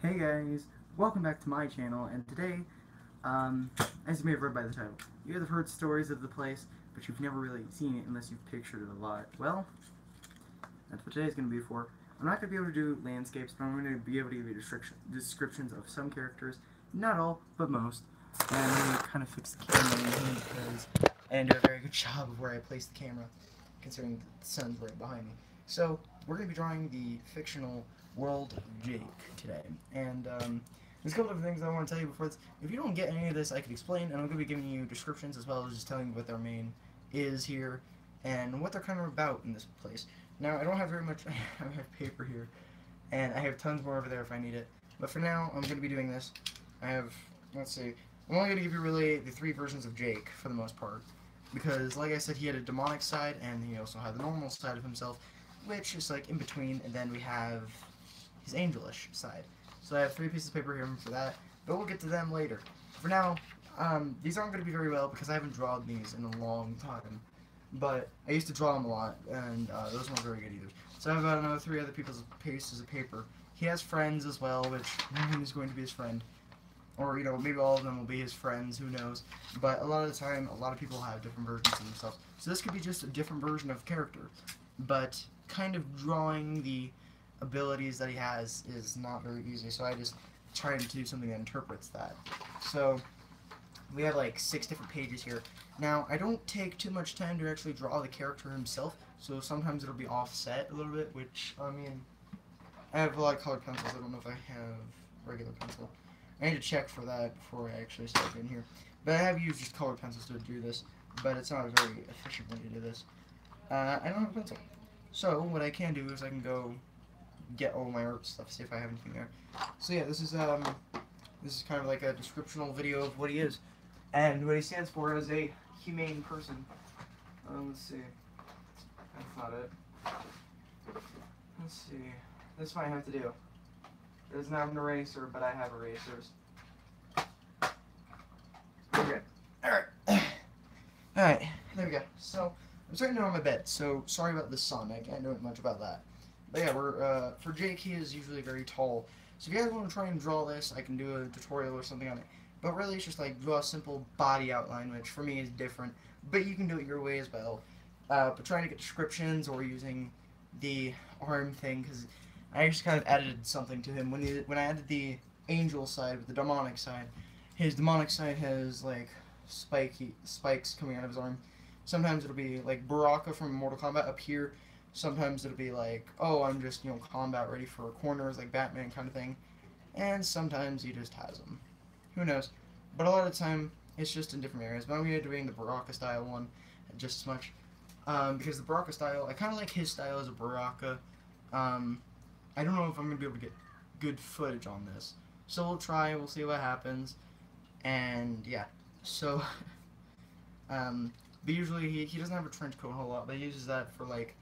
Hey guys, welcome back to my channel, and today, as you may have read by the title, you have heard stories of the place, but you've never really seen it unless you've pictured it a lot. Well, that's what today's going to be for. I'm not going to be able to do landscapes, but I'm going to be able to give you descriptions of some characters, not all, but most, and I'm going to kind of fix the camera because I didn't do a very good job of where I placed the camera, considering the sun's right behind me. So, we're going to be drawing the fictional world of Jake today, and there's a couple of things I want to tell you before this. If you don't get any of this, I could explain, and I'm going to be giving you descriptions as well as just telling you what their main is here and what they're kind of about in this place. Now, I don't have very much. I have paper here, and I have tons more over there if I need it. But for now, I'm going to be doing this. I have, let's see, I'm only going to give you really the three versions of Jake for the most part, because like I said, he had a demonic side, and he also had the normal side of himself, which is like in between, and then we have his angelish side. So I have three pieces of paper here for that, but we'll get to them later. For now, these aren't going to be very well because I haven't drawn these in a long time, but I used to draw them a lot, and those weren't very good either. So I have about another three other people's pieces of paper. He has friends as well, which one is going to be his friend. Or, you know, maybe all of them will be his friends, who knows. But a lot of the time, a lot of people have different versions of themselves. So this could be just a different version of character, but kind of drawing the abilities that he has is not very easy, so I just tried to do something that interprets that. So we have like 6 different pages here. Now, I don't take too much time to actually draw the character himself, so sometimes it'll be offset a little bit, which, I mean, I have a lot of colored pencils. I don't know if I have regular pencil. I need to check for that before I actually start in here. But I have used just colored pencils to do this, but it's not a very efficient way to do this. I don't have a pencil. So, what I can do is I can go get all my art stuff, see if I have anything there. So yeah, this is kind of like a descriptional video of what he is, and what he stands for as a humane person. Let's see. That's not it. Let's see. This might have to do. It doesn't have an eraser, but I have erasers. Okay. Alright. Alright, there we go. So, I'm starting down on my bed, so sorry about the sun. I can't do much about that. But yeah, for Jake, he is usually very tall. So if you guys want to try and draw this, I can do a tutorial or something on it. But really, it's just like draw a simple body outline, which for me is different. But you can do it your way as well. But trying to get descriptions or using the arm thing, because I just kind of added something to him. When I added the angel side with the demonic side, his demonic side has like spikes coming out of his arm. Sometimes it'll be like Baraka from Mortal Kombat up here. Sometimes it'll be like, oh, I'm just, you know, combat ready for corners, like Batman kind of thing. And sometimes he just has them. Who knows? But a lot of the time, it's just in different areas. But I'm going to be doing the Baraka style one just as much. Because the Baraka style, I kind of like his style as a Baraka. I don't know if I'm going to be able to get good footage on this. So we'll try, we'll see what happens. And, yeah. So, but usually he doesn't have a trench coat a whole lot, but he uses that for, like,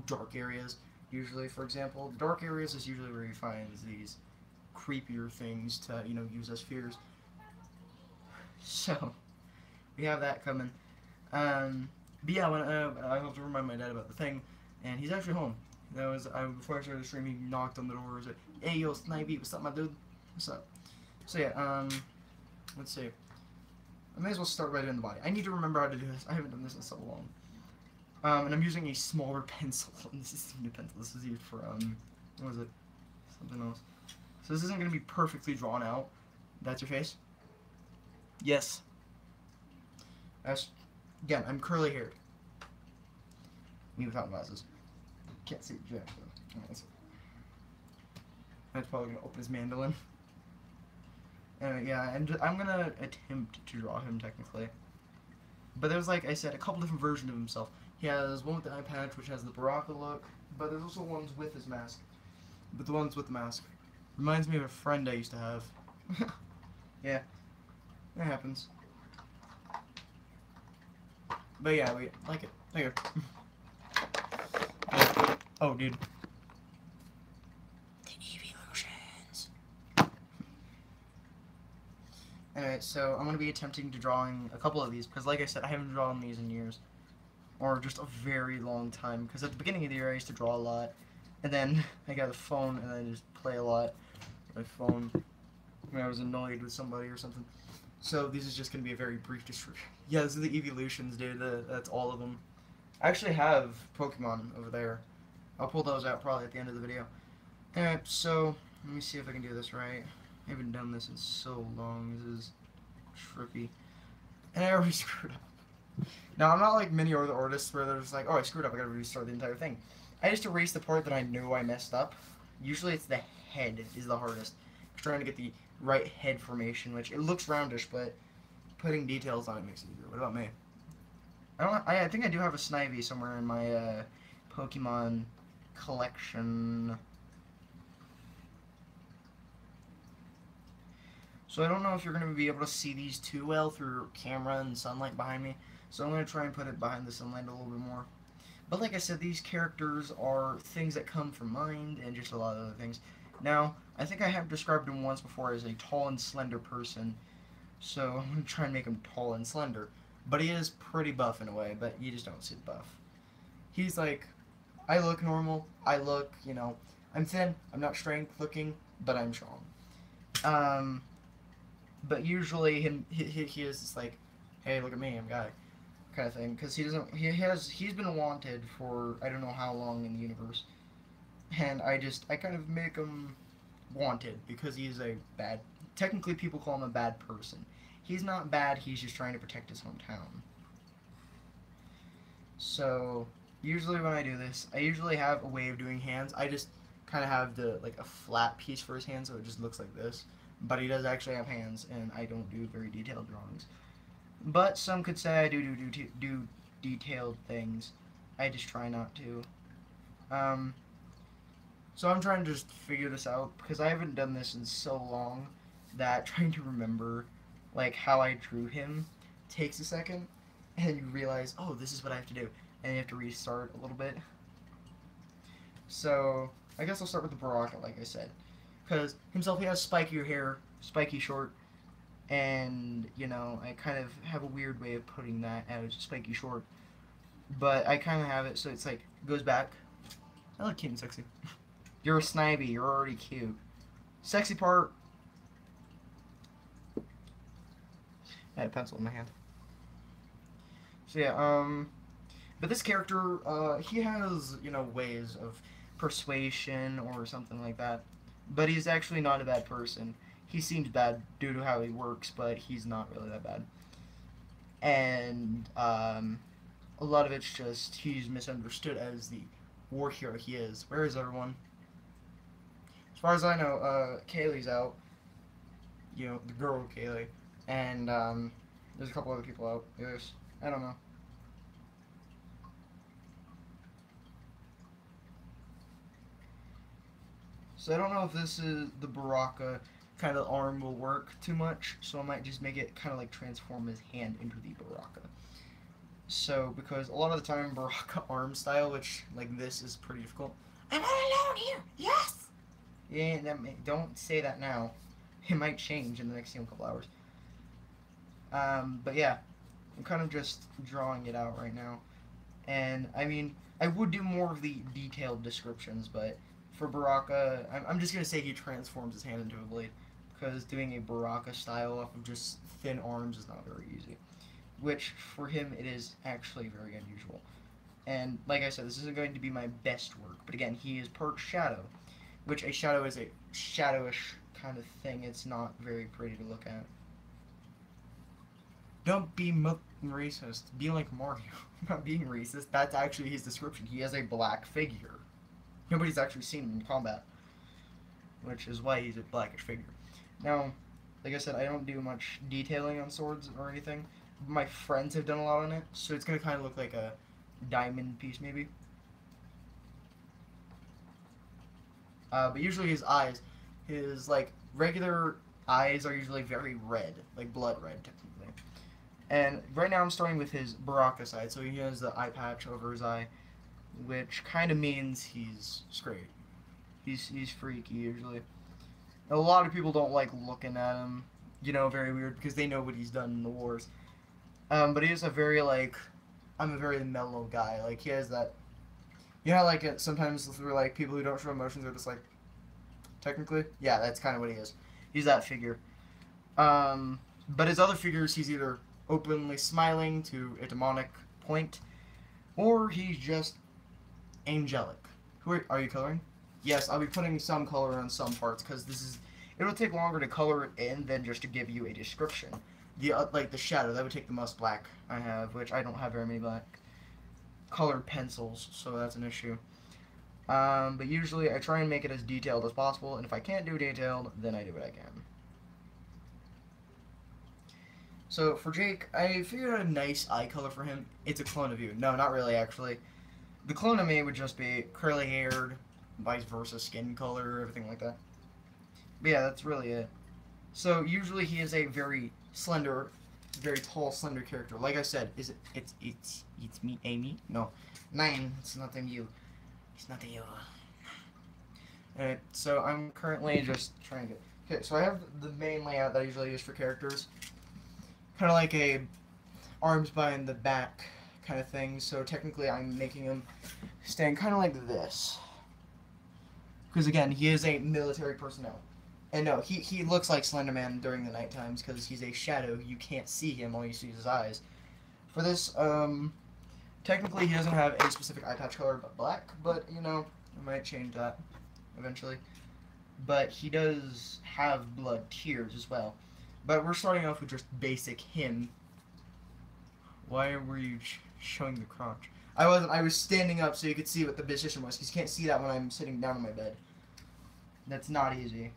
dark areas. Usually, for example, the dark areas is usually where he finds these creepier things to, you know, use as fears. So, we have that coming. But yeah, when, I have to remind my dad about the thing, and he's actually home. That was, before I started the stream, he knocked on the door and was like, hey, yo, Snivy, what's up, my dude? What's up? So yeah, let's see. I may as well start right in the body. I need to remember how to do this. I haven't done this in so long. And I'm using a smaller pencil. This is a new pencil. This is used for, what was it? Something else. So this isn't going to be perfectly drawn out. That's your face? Yes. Again, I'm curly haired. Me without glasses. Can't see jack though. Right, that's probably going to open his mandolin. Yeah, and I'm going to attempt to draw him technically. But there's, like I said, a couple different versions of himself. He has one with the eye patch, which has the Baraka look, but there's also ones with his mask. But the ones with the mask reminds me of a friend I used to have. Yeah, that happens. But yeah, we like it. There you go. Oh, dude. The Eevee illusions. Alright, so I'm going to be attempting to drawing a couple of these, because like I said, I haven't drawn these in years. Or just a very long time, because at the beginning of the year I used to draw a lot, and then I got a phone and I just play a lot. my phone when I was annoyed with somebody or something. So this is just going to be a very brief description. Yeah, this is the evolutions, dude. That's all of them. I actually have Pokemon over there. I'll pull those out probably at the end of the video. Alright, so let me see if I can do this right. I haven't done this in so long. This is trippy. And I already screwed up. Now, I'm not like many other artists where they're just like, oh, I screwed up, I gotta restart the entire thing. I just erased the part that I knew I messed up. Usually it's the head is the hardest. Trying to get the right head formation, which it looks roundish, but putting details on it makes it easier. What about me? I think I do have a Snivy somewhere in my Pokemon collection. So I don't know if you're going to be able to see these too well through camera and sunlight behind me. So I'm going to try and put it behind the sunlight a little bit more. But like I said, these characters are things that come from mind and just a lot of other things. Now, I think I have described him once before as a tall and slender person. So I'm going to try and make him tall and slender. But he is pretty buff in a way, but you just don't see the buff. He's like, I look normal, I look, you know, I'm thin, I'm not strength looking, but I'm strong. But usually he is just like, hey, look at me, I'm a guy, kind of thing, because he's been wanted for I don't know how long in the universe, and I kind of make him wanted because he's a bad, technically people call him a bad person. He's not bad, he's just trying to protect his hometown. So usually when I do this, I usually have a way of doing hands. I just kind of have a flat piece for his hand, so it just looks like this. But he does actually have hands, and I don't do very detailed drawings. But some could say I do detailed things. I just try not to. So I'm trying to just figure this out, because I haven't done this in so long that trying to remember like how I drew him takes a second, and you realize, oh, this is what I have to do, and you have to restart a little bit. So I guess I'll start with the Baraka, like I said. Because himself, he has spikier hair, spiky short, and, you know, I kind of have a weird way of putting that as spiky short, but I kind of have it so it's like, goes back. I look cute and sexy. You're a Snivy, you're already cute. Sexy part. I had a pencil in my hand. So yeah, but this character, he has, you know, ways of persuasion or something like that. But he's actually not a bad person. He seems bad due to how he works, but he's not really that bad. And a lot of it's just he's misunderstood as the war hero he is. Where is everyone? As far as I know, Kaylee's out. You know, the girl Kaylee. And there's a couple other people out. I don't know. So I don't know if this is the Baraka kind of arm will work too much, so I might just make it kind of like transform his hand into the Baraka. So, because a lot of the time Baraka arm style, which like this is pretty difficult. I'm all alone here, yes! Yeah, don't say that now. It might change in the next couple hours. But yeah, I'm kind of just drawing it out right now. And, I mean, I would do more of the detailed descriptions, but for Baraka, I'm just going to say he transforms his hand into a blade, because doing a Baraka style off of just thin arms is not very easy. Which, for him, it is actually very unusual. And, like I said, this isn't going to be my best work, but again, he is part shadow, which a shadow is a shadowish kind of thing. It's not very pretty to look at. Don't be racist. Be like Mario. Not being racist. That's actually his description. He has a black figure. Nobody's actually seen him in combat, which is why he's a blackish figure. Now, like I said, I don't do much detailing on swords or anything. My friends have done a lot on it, so it's going to kind of look like a diamond piece, maybe. But usually his eyes, his, like, regular eyes are usually very red, like blood red, technically. And right now I'm starting with his Baraka side, so he has the eye patch over his eye, which kind of means he's straight. He's freaky, usually. A lot of people don't like looking at him, you know, very weird, because they know what he's done in the wars. But he is a very, like, I'm a very mellow guy. Like, he has that, you know, like, sometimes through, like, people who don't show emotions are just, like, technically. Yeah, that's kind of what he is. He's that figure. But his other figures, he's either openly smiling to a demonic point, or he's just angelic. Who are you coloring? Yes, I'll be putting some color on some parts because it'll take longer to color it in than just to give you a description. Like the shadow, that would take the most black I have, which I don't have very many black colored pencils, so that's an issue. But usually I try and make it as detailed as possible, and if I can't do detailed, then I do what I can. So for Jake, I figured out a nice eye color for him. It's a clone of you. No, not really, actually. The clone of me would just be curly-haired, vice versa skin color, everything like that. But yeah, that's really it. So usually he is a very slender, very tall, slender character. Like I said, it's me, Amy? No. 9, it's nothing you. It's nothing you. Alright, so I'm currently just trying to get... Okay, so I have the main layout that I usually use for characters. Kind of like a arms behind the back kind of thing. So technically I'm making him stand kind of like this. Because again, he is a military personnel. And no, he looks like Slender Man during the night times because he's a shadow. You can't see him, all you see is his eyes. For this, technically he doesn't have a specific eye patch color but black, but you know, I might change that eventually. But he does have blood tears as well. But we're starting off with just basic him. Why were you showing the crotch? I wasn't. I was standing up so you could see what the position was, because you can't see that when I'm sitting down on my bed. That's not easy.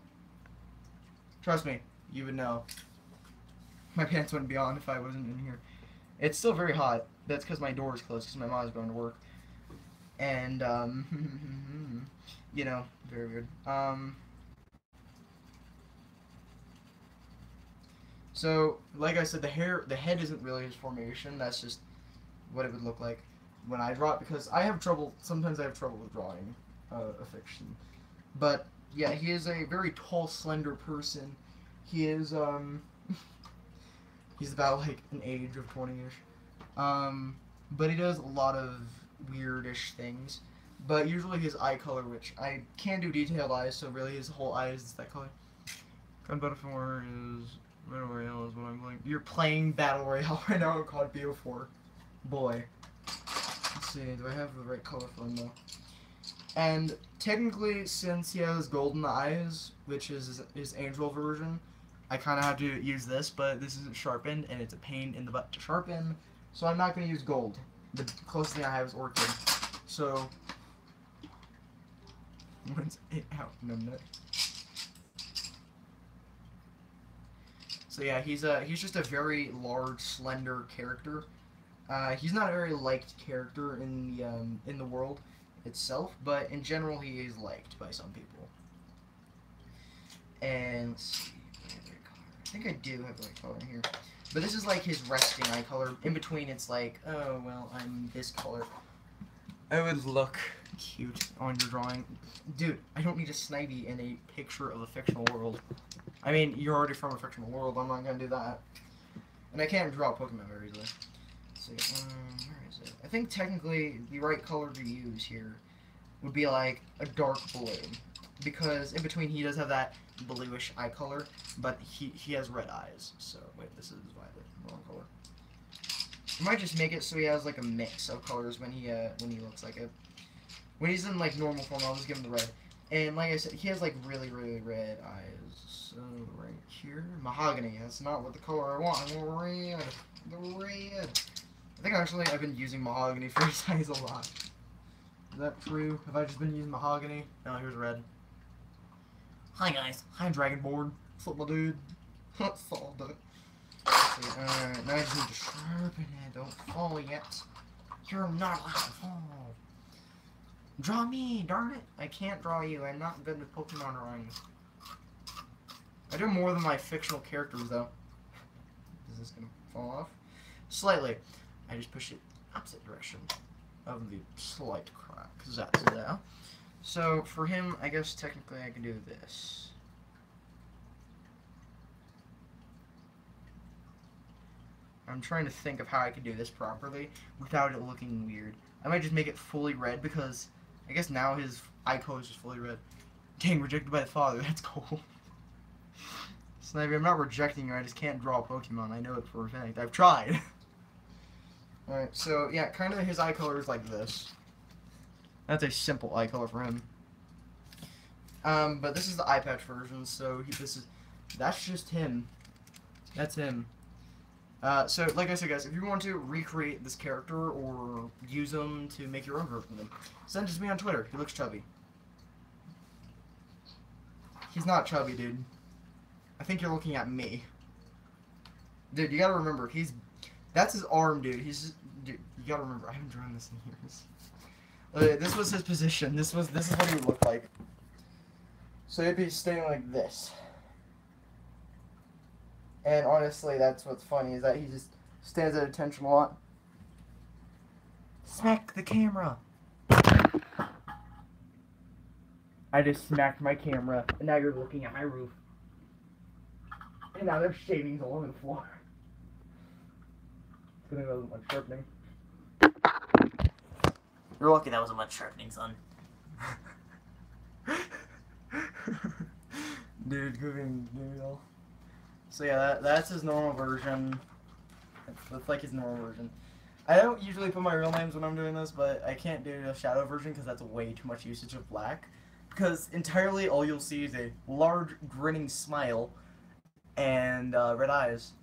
Trust me, you would know. My pants wouldn't be on if I wasn't in here. It's still very hot. That's because my door is closed, because my mom is going to work. And, you know, very weird. So, like I said, the head isn't really his formation. That's just what it would look like when I draw it, because I have trouble, sometimes I have trouble with drawing a fiction. But, yeah, he is a very tall, slender person. He is, he's about, like, an age of 20-ish. But he does a lot of weirdish things. But usually his eye color, which I can do detailed eyes, so really his whole eye is that color. Gun Battle Royale is... Battle Royale is what I'm playing. You're playing Battle Royale right now on COD BO4. Boy. Let's see, do I have the right color for him though? And technically, since he has golden eyes, which is his angel version, I kind of have to use this, but this isn't sharpened, and it's a pain in the butt to sharpen, so I'm not going to use gold. The closest thing I have is Orchid. So, when's it out in a minute? So yeah, he's just a very large, slender character. He's not a very liked character in the world itself, but in general he is liked by some people. And let's see, I think I do have the right color in here. But this is like his resting eye color. In between it's like, oh well, I'm this color. It would look cute on your drawing. Dude, I don't need a Snivy in a picture of a fictional world. I mean, you're already from a fictional world, I'm not gonna do that. And I can't draw Pokemon very easily. Let's see, where is it? I think technically the right color to use here would be like a dark blue. Because in between he does have that bluish eye color, but he has red eyes. So, wait, this is violet, wrong color. I might just make it so he has like a mix of colors when he looks like it. When he's in like normal form, I'll just give him the red. And like I said, he has like really, really red eyes. So right here, mahogany. That's not what the color I want. I want red. The red. I think actually I've been using mahogany for his eyes a lot. Is that true? Have I just been using mahogany? No, here's red. Hi guys. Hi Dragonborn. What's up, my dude? What's all done? Alright, now I just need to sharpen it. Don't fall yet. You're not allowed to fall. Draw me, darn it. I can't draw you. I'm not good with Pokemon drawing. I do more than my fictional characters, though. Is this going to fall off? Slightly. I just push it opposite direction of the slight crack. That's there. So, for him, I guess technically I can do this. I'm trying to think of how I could do this properly without it looking weird. I might just make it fully red because I guess now his eye color is just fully red. Dang, rejected by the father. That's cool. Snivy, I'm not rejecting you. I just can't draw a Pokemon. I know it for a fact. I've tried. Alright, so yeah, kind of his eye color is like this. That's a simple eye color for him. But this is the eye patch version, so that's just him. That's him. So, like I said, guys, if you want to recreate this character or use him to make your own version of him, send it to me on Twitter. He looks chubby. He's not chubby, dude. I think you're looking at me. Dude, you gotta remember, that's his arm, dude. Dude, you gotta remember, I haven't drawn this in years. This was his position. This is what he would look like. So he'd be staying like this. And honestly, that's what's funny, is that he just stands at attention a lot. Smack the camera! I just smacked my camera, and now you're looking at my roof. And now there's shavings all over the floor. It's gonna go much sharpening. You're lucky that wasn't much sharpening, son. Dude, goofing noodle. So yeah, that's his normal version. That's like his normal version. I don't usually put my real names when I'm doing this, but I can't do a shadow version because that's way too much usage of black. Because entirely all you'll see is a large grinning smile and red eyes.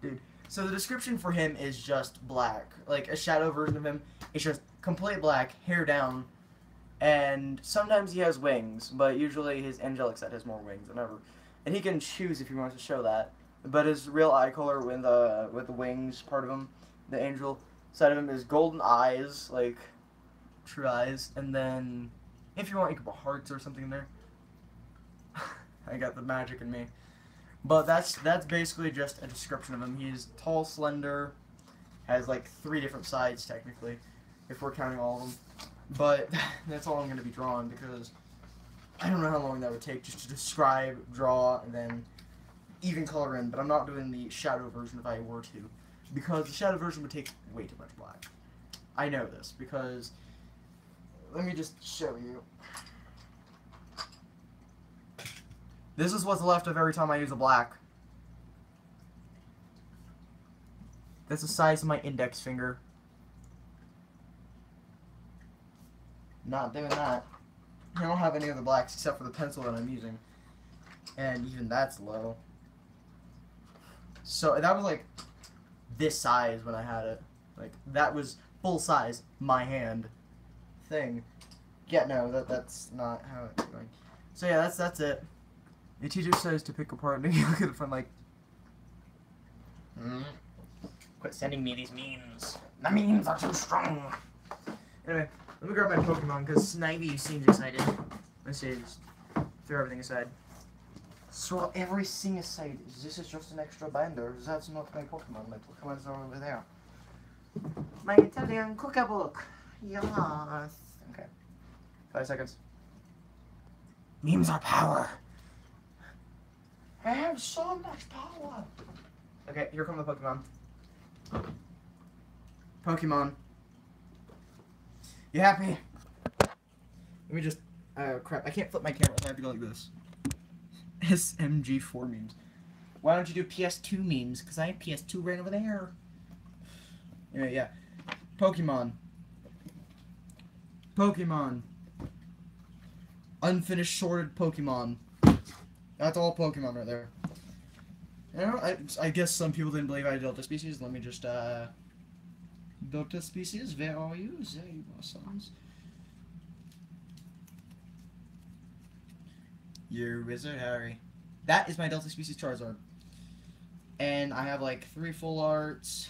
Dude. So the description for him is just black. Like a shadow version of him is just complete black, hair down, and sometimes he has wings, but usually his angelic set has more wings than ever. And he can choose if he wants to show that. But his real eye color with the wings part of him, the angel side of him, is golden eyes, like true eyes, and then if you want you can put hearts or something in there. I got the magic in me. But that's basically just a description of him. He's tall, slender, has like 3 different sides technically, if we're counting all of them. But that's all I'm going to be drawing because I don't know how long that would take just to describe, draw, and then even color in. But I'm not doing the shadow version if I were to, because the shadow version would take way too much black. I know this because, let me just show you. This is what's left of every time I use a black. That's the size of my index finger. Not doing that. I don't have any other blacks except for the pencil that I'm using. And even that's low. So that was like this size when I had it. Like that was full size, my hand thing. Yeah, no, that's not how it's going. So yeah, that's it. The teacher says to pick apart and you look at it from like Quit sending me these memes. The memes are too strong. Anyway, let me grab my Pokemon because Snivy seems excited. Let's see, just throw everything aside. Throw everything aside. This is just an extra binder. That's not my Pokemon. My Pokemon's are over there. My Italian cookbook. Yes. Okay. 5 seconds. Memes are power. I have so much power. Okay, here come the Pokemon. Pokemon. You happy? Let me just... crap. I can't flip my camera. I have to go like this. SMG4 memes. Why don't you do PS2 memes? Because I have PS2 right over there. Anyway, yeah. Pokemon. Pokemon. Unfinished sorted Pokemon. That's all Pokemon right there. You know, I guess some people didn't believe I had Delta Species. Let me just, Delta Species, where are you? There you are, sons. You're Wizard Harry. That is my Delta Species Charizard. And I have like 3 full arts.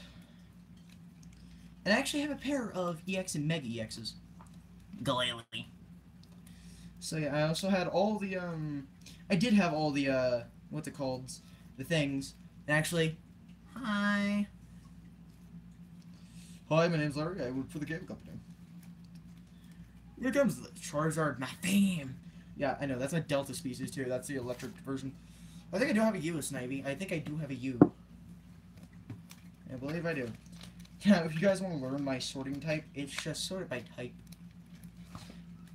And I actually have a pair of EX and Mega EXs. Glalie. So yeah, I also had all the, I did have all the, what's it called? The things. And actually, hi. Hi, my name's Larry. I work for the game company. Here comes the Charizard, my fame. Yeah, I know. That's a Delta Species, too. That's the electric version. I think I do have a U, Snivy. I think I do have a U. I believe I do. Yeah, if you guys want to learn my sorting type, it's just sorted by type.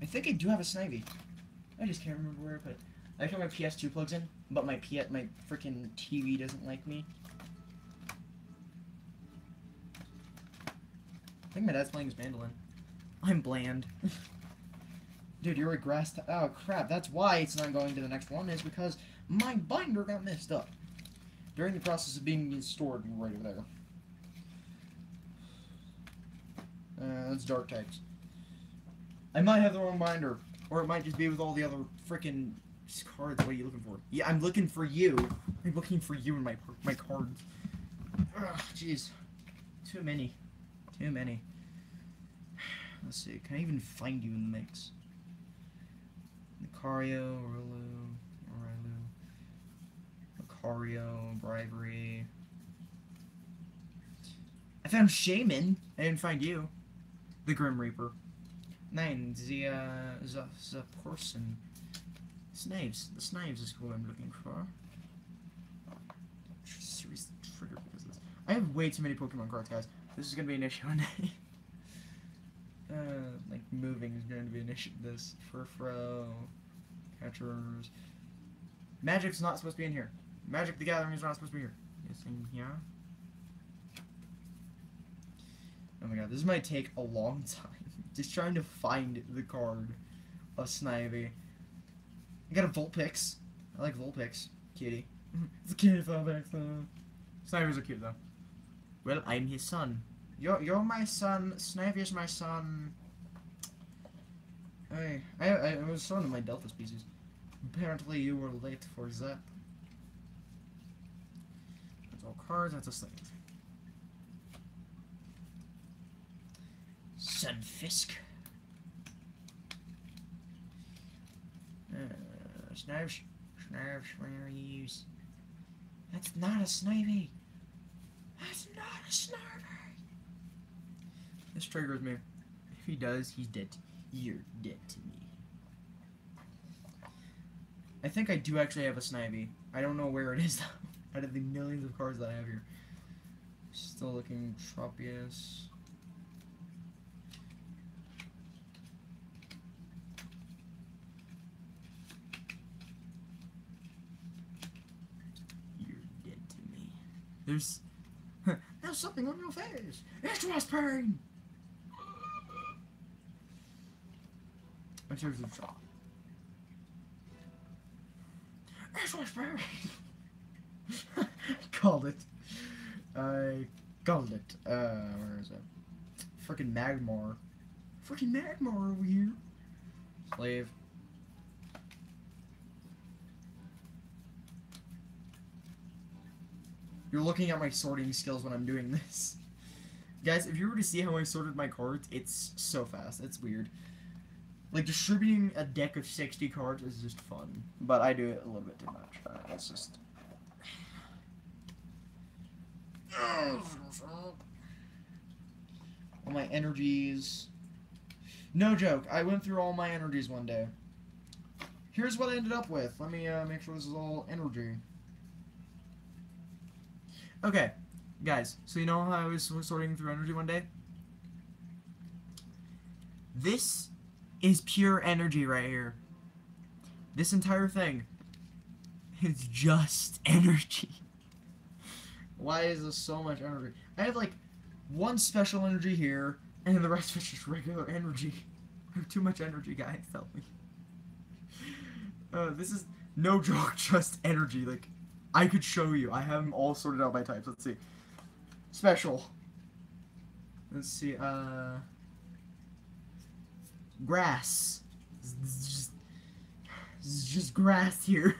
I think I do have a Snivy. I just can't remember where I put it. I got my PS2 plugs in, but my freaking TV doesn't like me. I think my dad's playing his mandolin. I'm bland. Dude, you're a grass. Oh crap! That's why it's not going to the next one. Is because my binder got messed up during the process of being stored right over there. That's dark types. I might have the wrong binder, or it might just be with all the other freaking cards. What are you looking for? Yeah, I'm looking for you. I'm looking for you in my cards. Ugh, jeez, too many, too many. Let's see. Can I even find you in the mix? Lucario, Lucario, Bribery. I found Shaman. I didn't find you. The Grim Reaper. 9. The person. Snives. The Snives is who I'm looking for. Seriously, trigger because of this. I have way too many Pokemon cards, guys. This is gonna be an issue one day. Like moving is going to be an issue. This Furfro, Catchers. Magic's not supposed to be in here. Magic the Gathering is not supposed to be here. Yes, in here. Oh my god, this might take a long time. Just trying to find the card of Snivy. I got a Vulpix. I like Vulpix. Cutie. It's a cute Vulpix though. Snivys are cute though. Well, I'm his son. You're my son. Snivy is my son. I was son of my Delta species. Apparently you were late for that. That's all cards, that's a slave. Sunfisk. Snives, where are you? That's not a Snivy. That's not a Snivy. This triggers me. If he does, he's dead. You're dead to me. I think I do actually have a Snivy. I don't know where it is though. Out of the millions of cards that I have here. Still looking. Tropius. You're dead to me. There's something on your face. It's whispering. In terms of shot. It's whispering. Called it. I called it. Where is it? Freaking Magmar. Freaking Magmar over here. Slave. You're looking at my sorting skills when I'm doing this. Guys, if you were to see how I sorted my cards, it's so fast. It's weird. Like, distributing a deck of 60 cards is just fun. But I do it a little bit too much. It's just... all my energies. No joke, I went through all my energies one day. Here's what I ended up with. Let me make sure this is all energy. Okay, guys, so you know how I was sorting through energy one day? This is pure energy right here. This entire thing is just energy. Why is this so much energy? I have like one special energy here, and the rest of it's just regular energy. I have too much energy, guys, help me. This is no joke, just energy. Like, I could show you. I have them all sorted out by types. Let's see. Special. Let's see, grass. This is just grass here.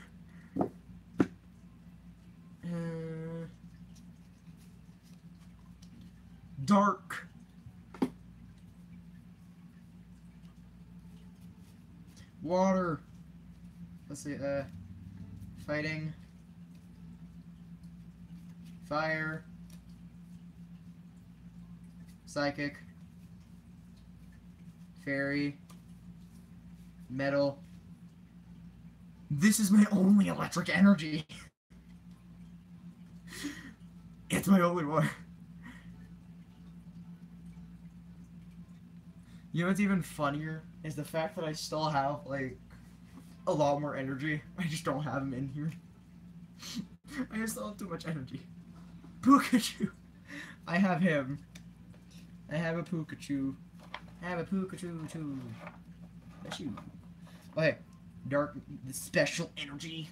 Dark. Water. Let's see, fighting. Fire. Psychic. Fairy. Metal. This is my only electric energy. It's my only one. You know what's even funnier is the fact that I still have, like, a lot more energy. I just don't have him in here. I just still have too much energy. Pikachu! I have him. I have a Pikachu. I have a Pikachu too. That's you. Okay. Dark special energy.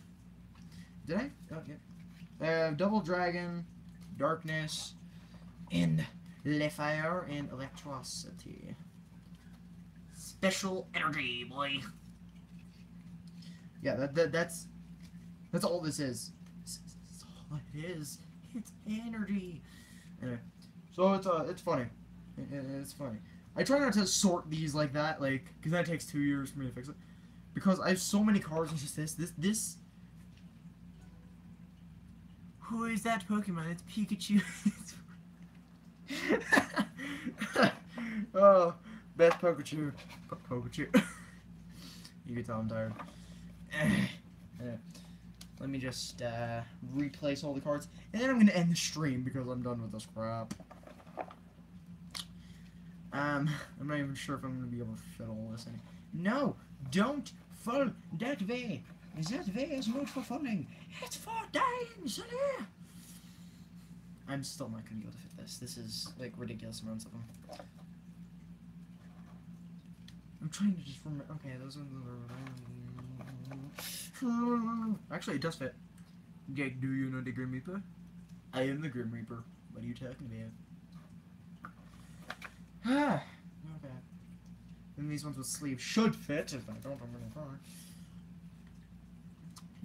Did I? Oh, yeah. Double Dragon, Darkness, and Le Fire and Electricity. Special energy, boy. Yeah, that's all this is. That's all it is. It's energy. Anyway, so it's funny. It's funny. I try not to sort these like that, like, because that takes 2 years for me to fix it. Because I have so many cards, it's just this. Who is that Pokemon? It's Pikachu. Oh, best Pikachu. Pikachu. You can tell I'm tired. Let me just replace all the cards, and then I'm gonna end the stream because I'm done with this crap. I'm not even sure if I'm gonna be able to fit all this in. No, don't fall that way. That way is not for falling. It's for dying, silly. I'm still not gonna be able to fit this. This is like ridiculous amounts of them. I'm trying to just remember. Okay, those ones are. Actually, it does fit. Jake, do you know the Grim Reaper? I am the Grim Reaper. What are you talking about? Ah, okay. And these ones with sleeves should fit. If I don't, I'm gonna cry.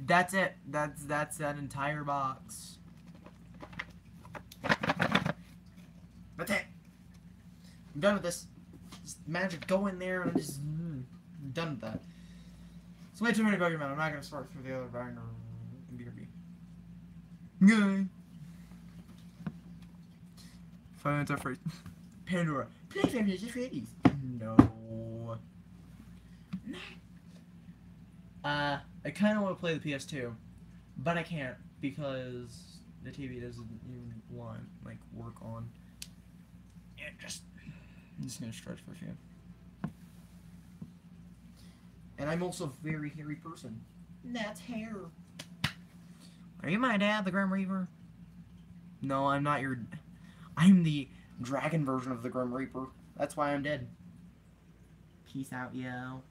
That's it. That's that entire box. That's it. I'm done with this. Just magic, go in there and just I'm done with that. It's way too many Pokemon. I'm not gonna sort through the other binder and BRB. Yay. Final Answer first. Pandora. Play Families and Freddy's. No. I kind of want to play the PS2, but I can't because the TV doesn't even want like work on. I'm just gonna stretch for a few. And I'm also a very hairy person. That's hair. Are you my dad, the Grim Reaper? No, I'm not your. I'm the dragon version of the Grim Reaper. That's why I'm dead. Peace out, yo.